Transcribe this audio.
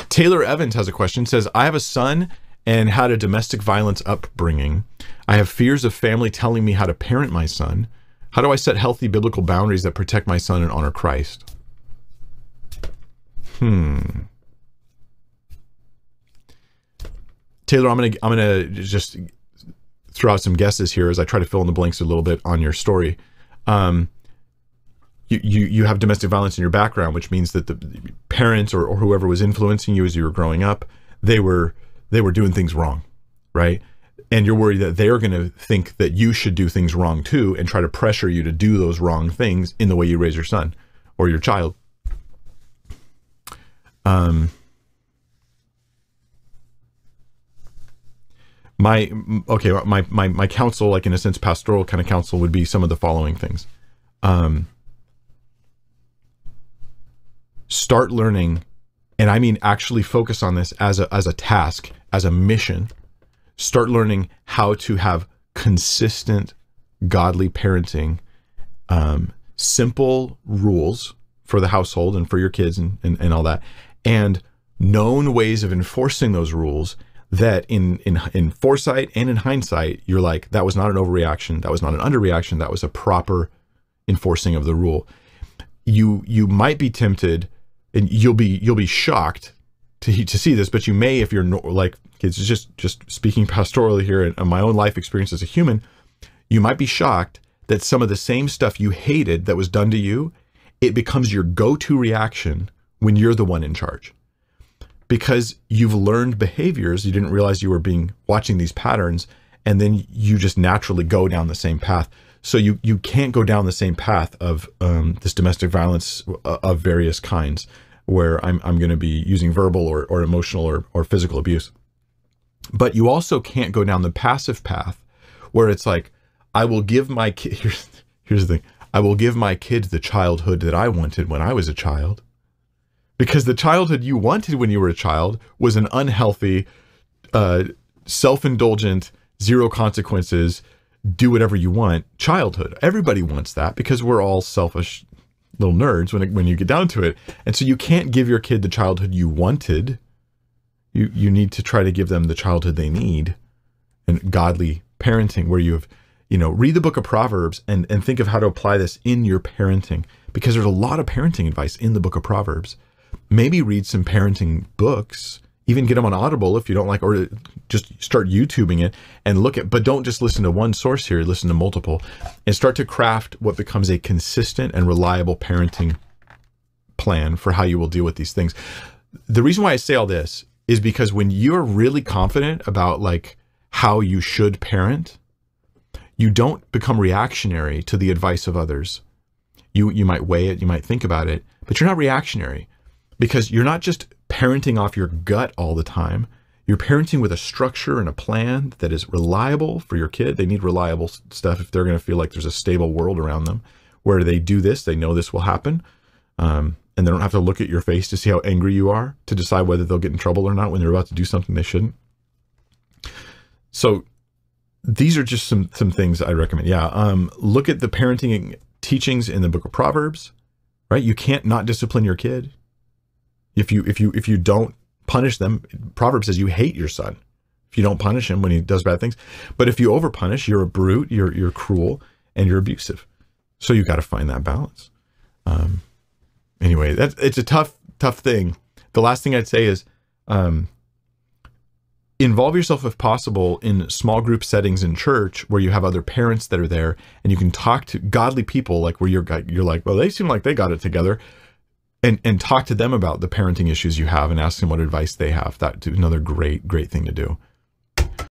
Taylor Evans has a question, says, I have a son and had a domestic violence upbringing. I have fears of family telling me how to parent my son. How do I set healthy biblical boundaries that protect my son and honor Christ? Taylor, I'm gonna just throw out some guesses here as I try to fill in the blanks a little bit on your story. You have domestic violence in your background, which means that the parents or whoever was influencing you as you were growing up, they were doing things wrong, right? And you're worried that they're going to think that you should do things wrong too and try to pressure you to do those wrong things in the way you raise your son or your child. My counsel, like in a sense, pastoral kind of counsel would be some of the following things. Start learning, and I mean actually focus on this as a task, as a mission. Start learning how to have consistent, godly parenting, simple rules for the household and for your kids and all that, and known ways of enforcing those rules that in foresight and in hindsight, you're like, that was not an overreaction, that was not an underreaction, that was a proper enforcing of the rule. You might be tempted, and you'll be shocked to see this, but you may, if you're like, it's just speaking pastorally here and my own life experience as a human, you might be shocked that some of the same stuff you hated that was done to you, it becomes your go-to reaction when you're the one in charge. Because you've learned behaviors, you didn't realize you were watching these patterns, and then you just naturally go down the same path. So you can't go down the same path of this domestic violence of various kinds, where I'm going to be using verbal or emotional or physical abuse. But you also can't go down the passive path, where it's like, I will give my kid, here's the thing, I will give my kids the childhood that I wanted when I was a child. Because the childhood you wanted when you were a child was an unhealthy, self-indulgent, zero consequences, do whatever you want childhood. Everybody wants that because we're all selfish little nerds when you get down to it. And so you can't give your kid the childhood you wanted. You need to try to give them the childhood they need, and godly parenting, where you have, read the book of Proverbs and think of how to apply this in your parenting, because there's a lot of parenting advice in the book of Proverbs. Maybe read some parenting books, even get them on Audible if you don't like, or just start YouTubing it and look at, but don't just listen to one source here, listen to multiple, and start to craft what becomes a consistent and reliable parenting plan for how you will deal with these things. The reason why I say all this is because when you're really confident about like how you should parent, you don't become reactionary to the advice of others. You might weigh it, you might think about it, but you're not reactionary. Because you're not just parenting off your gut all the time. You're parenting with a structure and a plan that is reliable for your kid. They need reliable stuff if they're going to feel like there's a stable world around them, where they do this, they know this will happen, and they don't have to look at your face to see how angry you are to decide whether they'll get in trouble or not when they're about to do something they shouldn't. So these are just some things I recommend. Look at the parenting teachings in the book of Proverbs, right? You can't not discipline your kid. If you don't punish them, Proverbs says you hate your son if you don't punish him when he does bad things. But if you over punish, you're a brute, you're cruel, and you're abusive. So you got to find that balance. Anyway, it's a tough thing. The last thing I'd say is involve yourself, if possible, in small group settings in church where you have other parents that are there, and you can talk to godly people, like where you're like, well, they seem like they got it together. And talk to them about the parenting issues you have and ask them what advice they have. That's another great thing to do.